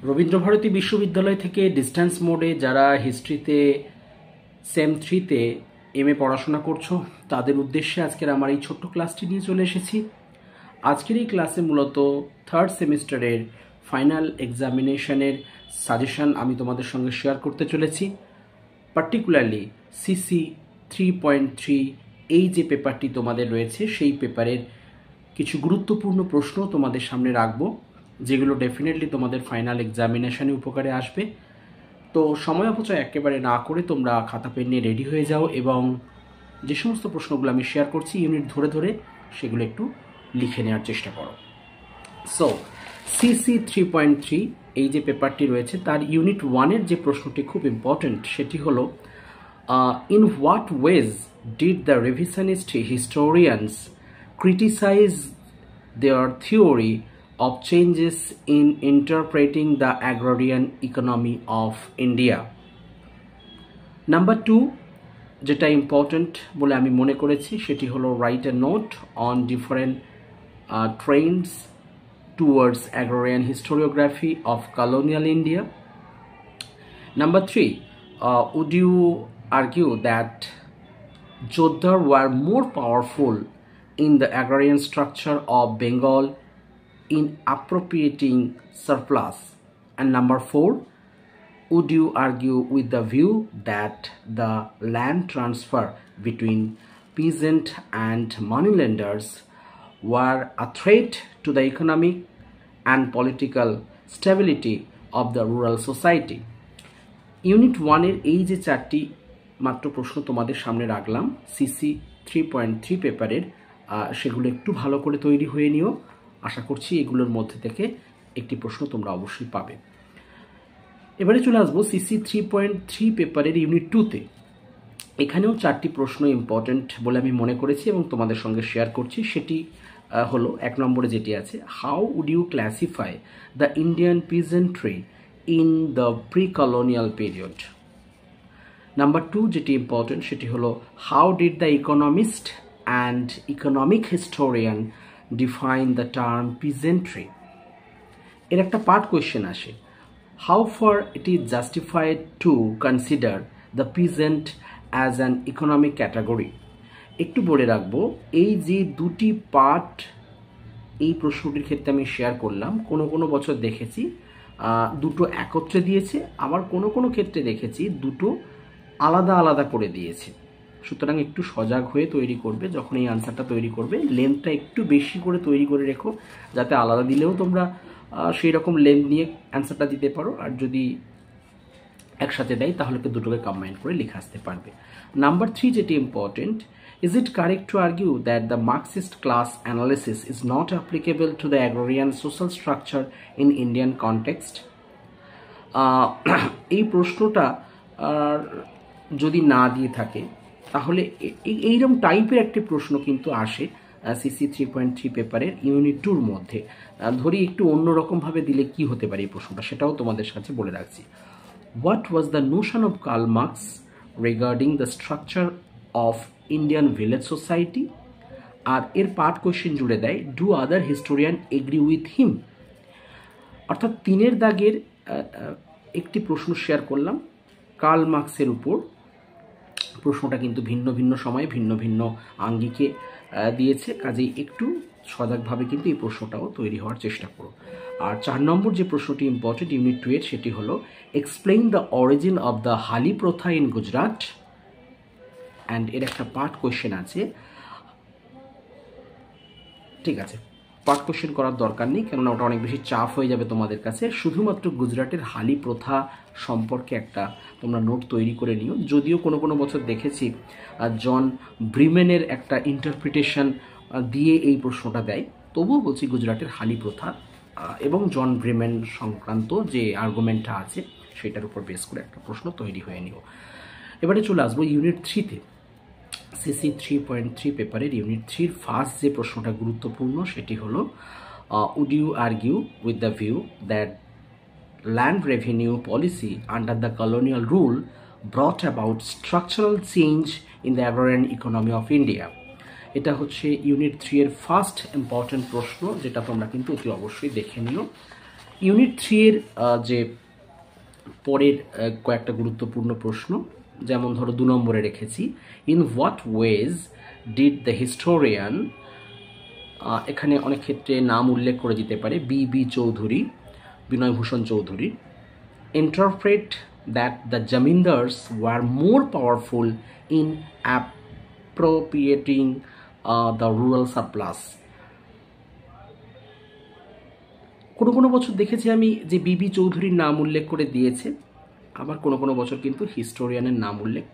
রবীন্দ্রভারতী বিশ্ববিদ্যালয় থেকে ডিস্ট্যান্স মোডে যারা হিস্ট্রিতে সেম 3-তে এমএ পড়াশোনা করছো তাদের উদ্দেশ্যে আজকের আমার এই ছোট্ট ক্লাসটি নিয়ে চলে এসেছি। আজকের এই ক্লাসে মূলত থার্ড সেমিস্টারের ফাইনাল এক্সামিনেশনের সাজেশন আমি তোমাদের সঙ্গে শেয়ার করতে চলেছি। পার্টিকুলারলি সিসি 3.3 এই যে পেপারটি তোমাদের রয়েছে সেই পেপারের কিছু গুরুত্বপূর্ণ প্রশ্ন তোমাদের সামনে রাখবো, যেগুলো ডেফিনেটলি তোমাদের ফাইনাল এক্সামিনেশনে উপকারে আসবে। তো সময় অপচয় একেবারে না করে তোমরা খাতা পেন নিয়ে রেডি হয়ে যাও এবং যে সমস্ত প্রশ্নগুলো আমি শেয়ার করছি ইউনিট ধরে ধরে সেগুলো একটু লিখে নেওয়ার চেষ্টা করো। সো সিসি 3.3 এই যে পেপারটি রয়েছে তার ইউনিট 1-এর যে প্রশ্নটি খুব ইম্পর্টেন্ট সেটি হলো in what ways did the revisionist historians criticize their theory of changes in interpreting the agrarian economy of India. Number 2 যেটা ইম্পর্টেন্ট বলে আমি মনে করেছি সেটি হলো write a note on different Trends towards agrarian historiography of colonial India. Number 3 would you argue that Jodhar were more powerful in the agrarian structure of Bengal in appropriating surplus? And number 4, would you argue with the view that the land transfer between peasant and moneylenders were a threat to the economic and political stability of the rural society? Unit 1-এর এই যে চারটি মাত্র প্রশ্ন তোমাদের সামনে রাখলাম CC 3.3 পেপারের, সেগুলো একটু ভালো করে তৈরি হয়ে নিও। আশা করছি এগুলোর মধ্যে থেকে একটি প্রশ্ন তোমরা অবশ্যই পাবে। এবারে চলে আসবো সিসি 3.3 পেপারের ইউনিট 2-তে। এখানেও চারটি প্রশ্ন ইম্পর্টেন্ট বলে আমি মনে করেছি এবং তোমাদের সঙ্গে শেয়ার করছি। সেটি হলো 1 নম্বরে যেটি আছে, how would you classify the Indian peasantry in the pre colonial period? Number 2 যেটি ইম্পর্টেন্ট সেটি হলো how did the economist and economic historian define the term peasantry? এর একটা পার্ট কোয়েশ্চেন আসে, how far it is justified to consider the peasant as an economic category? একটু বলে রাখবো এই যে দুটি পার্ট এই প্রশ্নটির ক্ষেত্রে আমি শেয়ার করলাম, কোনো বছর দেখেছি দুটো একত্রে দিয়েছে, আবার কোনো ক্ষেত্রে দেখেছি দুটো আলাদা আলাদা করে দিয়েছে। সুতরাং একটু সজাগ হয়ে তৈরি করবে, যখন এই আনসারটা তৈরি করবে লেন্থটা একটু বেশি করে তৈরি করে রেখো, যাতে আলাদা দিলেও তোমরা সেই রকম লেন্থ নিয়ে অ্যান্সারটা দিতে পারো, আর যদি একসাথে দেয় তাহলে দুটোকে কম্বাইন করে লিখে আসতে পারবে। নাম্বার 3 যেটি important, is it correct two argue that the Marxist class analysis is not applicable to the agrarian social structure in Indian context? এই প্রশ্নটা যদি না দিয়ে থাকে তাহলে এইরকম টাইপের একটি প্রশ্ন কিন্তু আসে সিসি 3.3 পেপারের ইউনিট 2-র মধ্যে। ধরি একটু অন্যরকমভাবে দিলে কি হতে পারে এই প্রশ্নটা, সেটাও তোমাদের সাথে বলে রাখছি। What was the notion of Karl Marx regarding the structure of Indian village society? আর এর পার্ট কোয়েশ্চেন জুড়ে দেয়, do other historian agree with him? অর্থাৎ 3-এর দাগের একটি প্রশ্ন শেয়ার করলাম কার্ল মার্কসের উপর। প্রশ্নটা কিন্তু ভিন্ন ভিন্ন সময়ে ভিন্ন ভিন্ন আঙ্গিকে দিয়েছে, কাজেই একটু সজাগভাবে কিন্তু এই প্রশ্নটাও তৈরি হওয়ার চেষ্টা করো। আর 4 নম্বর যে প্রশ্নটি ইম্পর্টেন্ট ইউনিট 2-এর সেটি হলো explain the origin of the হালি প্রথা ইন গুজরাট, অ্যান্ড এর একটা পার্ট কোয়েশ্চেন আছে। ঠিক আছে, পার্ট কোয়েশ্চেন করার দরকার নেই, কেননা ওটা অনেক বেশি চাপ হয়ে যাবে তোমাদের কাছে। শুধুমাত্র গুজরাটের হালি প্রথা সম্পর্কে একটা তোমরা নোট তৈরি করে নিও। যদিও কোনো বছর দেখেছি জন ব্রিমেনের একটা ইন্টারপ্রিটেশন দিয়ে এই প্রশ্নটা দেয়, তবুও বলছি গুজরাটের হালি প্রথা এবং জন ব্রিমেন সংক্রান্ত যে আর্গুমেন্টটা আছে সেটার উপর বেস করে একটা প্রশ্ন তৈরি হয়ে নিও। এবারে চলে আসবো ইউনিট 3-তে। সিসি 3.3 পেপারের ইউনিট 3-র ফার্স্ট যে প্রশ্নটা গুরুত্বপূর্ণ সেটি হলো would you argue with the view that land revenue policy under the colonial rule brought about structural change in the agrarian economy of India? এটা হচ্ছে ইউনিট 3-এর ফার্স্ট ইম্পর্টেন্ট প্রশ্ন, যেটা তোমরা কিন্তু অতি অবশ্যই দেখে নিও। ইউনিট 3 এর যে পরের কয়েকটা গুরুত্বপূর্ণ প্রশ্ন, যেমন ধরো 2 নম্বরে রেখেছি, in what ways did the historian, এখানে অনেক ক্ষেত্রে নাম উল্লেখ করে দিতে পারে, B Chaudhuri, Binoybhushan Chaudhuri, interpret that the zamindars were more powerful in appropriating the rural surplus. কোনো বছর দেখেছি আমি যে বি চৌধুরীর নাম উল্লেখ করে দিয়েছে, আবার কোনো বছর কিন্তু হিস্টোরিয়ানের নাম উল্লেখ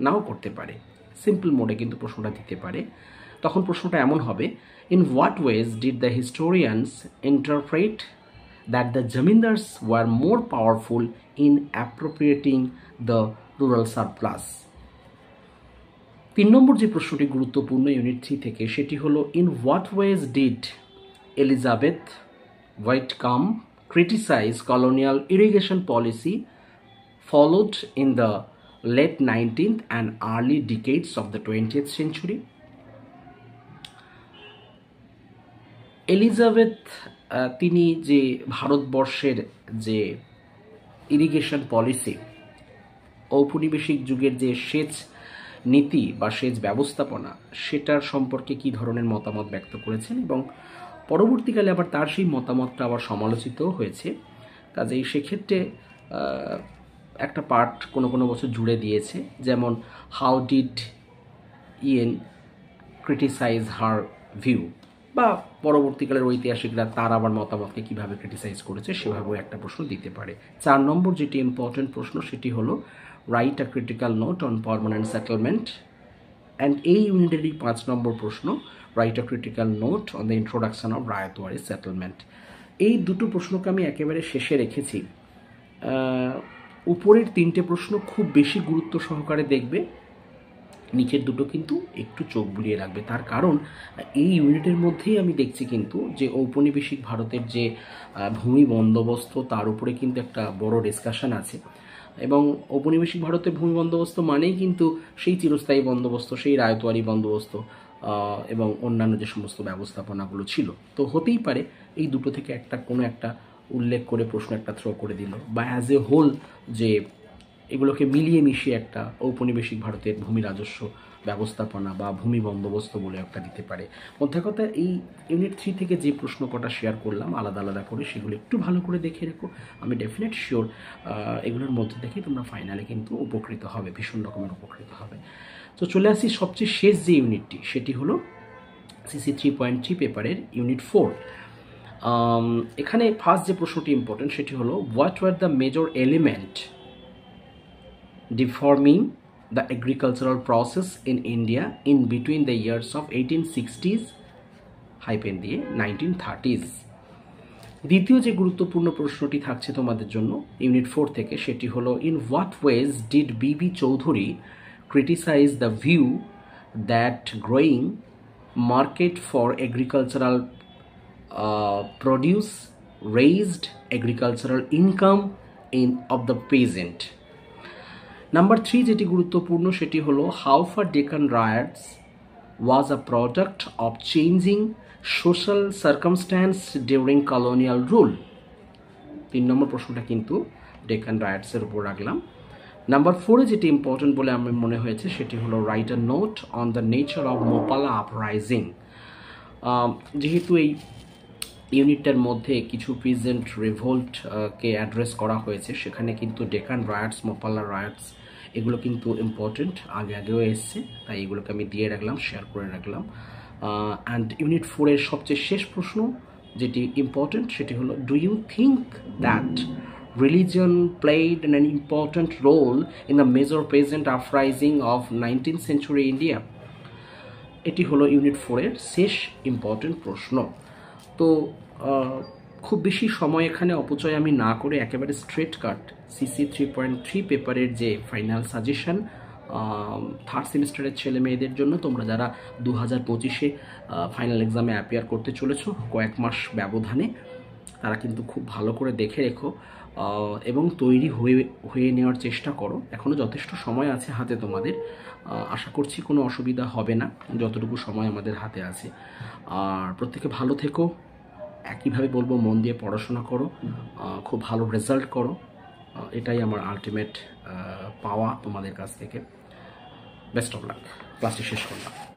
নাও করতে পারে, সিম্পল মোডে কিন্তু প্রশ্নটা দিতে পারে। তখন প্রশ্নটা এমন হবে, in what ways did the historians interpret that the zamindars were more powerful in appropriating the rural surplus. 3 নম্বর যে প্রশ্নটি গুরুত্বপূর্ণ ইউনিট 3 থেকে, সেটি হলো, in what ways did Elizabeth Whitcomb criticize colonial irrigation policy followed in the late 19th and early decades of the 20th century? Elizabeth তিনি যে ভারতবর্ষের যে ইরিগেশন পলিসি, ঔপনিবেশিক যুগের যে সেচ নীতি বা সেচ ব্যবস্থাপনা, সেটার সম্পর্কে কি ধরনের মতামত ব্যক্ত করেছেন, এবং পরবর্তীকালে আবার তার সেই মতামতটা আবার সমালোচিত হয়েছে। কাজেই সেক্ষেত্রে একটা পার্ট কোনো বছর জুড়ে দিয়েছে, যেমন how did Yen criticise her view, বা পরবর্তীকালের ঐতিহাসিকরা তার আবার মতামতকে কীভাবে ক্রিটিসাইজ করেছে সেভাবেও একটা প্রশ্ন দিতে পারে। 4 নম্বর যেটি ইম্পর্টেন্ট প্রশ্ন, সেটি হলো, write a critical note on permanent settlement. And এই ইউনিটেরই 5 নম্বর প্রশ্ন, write a critical note on the introduction of ryotwari settlement. এই দুটো প্রশ্নকে আমি একেবারে শেষে রেখেছি। উপরের 3টে প্রশ্ন খুব বেশি গুরুত্ব সহকারে দেখবে, নিচের দুটো কিন্তু একটু চোখ বুলিয়ে রাখবে। তার কারণ এই ইউনিটের মধ্যেই আমি দেখছি কিন্তু যে ঔপনিবেশিক ভারতের যে ভূমি বন্দোবস্ত, তার উপরে কিন্তু একটা বড় ডিসকাশন আছে, এবং ঔপনিবেশিক ভারতের ভূমি বন্দোবস্ত মানেই কিন্তু সেই চিরস্থায়ী বন্দোবস্ত, সেই রায়তওয়ারি বন্দোবস্ত এবং অন্যান্য যে সমস্ত ব্যবস্থাপনাগুলো ছিল। তো হতেই পারে এই দুটো থেকে কোনো একটা উল্লেখ করে প্রশ্ন একটা থ্রো করে দিল, বা অ্যাজ এ হোল যে এগুলোকে মিলিয়ে মিশিয়ে একটা ঔপনিবেশিক ভারতের ভূমি রাজস্ব ব্যবস্থাপনা বা ভূমি বন্দোবস্ত বলে একটা দিতে পারে। মধ্যে কথা, এই ইউনিট 3 থেকে যে প্রশ্ন কটা শেয়ার করলাম আলাদা আলাদা করে, সেগুলো একটু ভালো করে দেখে রেখো। আমি ডেফিনেট শিওর এগুলোর মধ্যে থেকেই তোমরা ফাইনালে কিন্তু উপকৃত হবে, ভীষণ রকমের উপকৃত হবে। তো চলে আসি সবচেয়ে শেষ যে ইউনিটটি, সেটি হলো সিসি 3.3 পেপারের ইউনিট 4। এখানে ফার্স্ট যে প্রশ্নটি ইম্পর্টেন্ট, সেটি হলো, what were the major element deforming the agricultural process in India in between the years of 1860s hyphen দিয়ে 1930s। দ্বিতীয় যে গুরুত্বপূর্ণ প্রশ্নটি থাকছে তোমাদের জন্য ইউনিট 4 থেকে, সেটি হলো, in what ways did B Chaudhuri criticize the view that growing market for agricultural produce raised agricultural income of the peasant। Number 3 যেটি গুরুত্বপূর্ণ, সেটি হলো, how far Deccan riots was a product of changing social circumstance during colonial rule. 3 নম্বর প্রশ্নটা কিন্তু ডেকান রায়টসের উপর রাখলাম। Number 4 যেটি important বলে আমার মনে হয়েছে, সেটি হলো, write a note on the nature of Moplah uprising. যেহেতু এই ইউনিটটার মধ্যে কিছু পিজেন্ট রিভোল্টকে অ্যাড্রেস করা হয়েছে, সেখানে কিন্তু ডেকান রায়টস, মোপালা রায়টস এগুলো কিন্তু ইম্পর্টেন্ট, আগেও এসছে, তাই এগুলোকে আমি দিয়ে রাখলাম, শেয়ার করে রাখলাম। অ্যান্ড ইউনিট 4-এর সবচেয়ে শেষ প্রশ্ন যেটি ইম্পর্টেন্ট, সেটি হলো, do you think that religion played an important role in the major peasant uprising of 19th century India? এটি হলো ইউনিট 4-এর শেষ ইম্পর্টেন্ট প্রশ্ন। তো খুব বেশি সময় এখানে অপচয় আমি না করে একেবারে স্ট্রেট কাট সিসি 3.3 পেপারের যে ফাইনাল সাজেশন থার্ড সেমিস্টারের ছেলে মেয়েদের জন্য, তোমরা যারা 2025-এ ফাইনাল এক্সামে অ্যাপিয়ার করতে চলেছো কয়েক মাস ব্যবধানে, তারা কিন্তু খুব ভালো করে দেখে রেখো এবং তৈরি হয়ে নেওয়ার চেষ্টা করো। এখনও যথেষ্ট সময় আছে হাতে তোমাদের, আশা করছি কোনো অসুবিধা হবে না যতটুকু সময় আমাদের হাতে আছে। আর প্রত্যেকে ভালো থেকো, একইভাবে বলবো মন দিয়ে পড়াশোনা করো, খুব ভালো রেজাল্ট করো, এটাই আমার আলটিমেট পাওয়া তোমাদের কাছ থেকে। Best of luck. ক্লাসটি শেষ করলাম।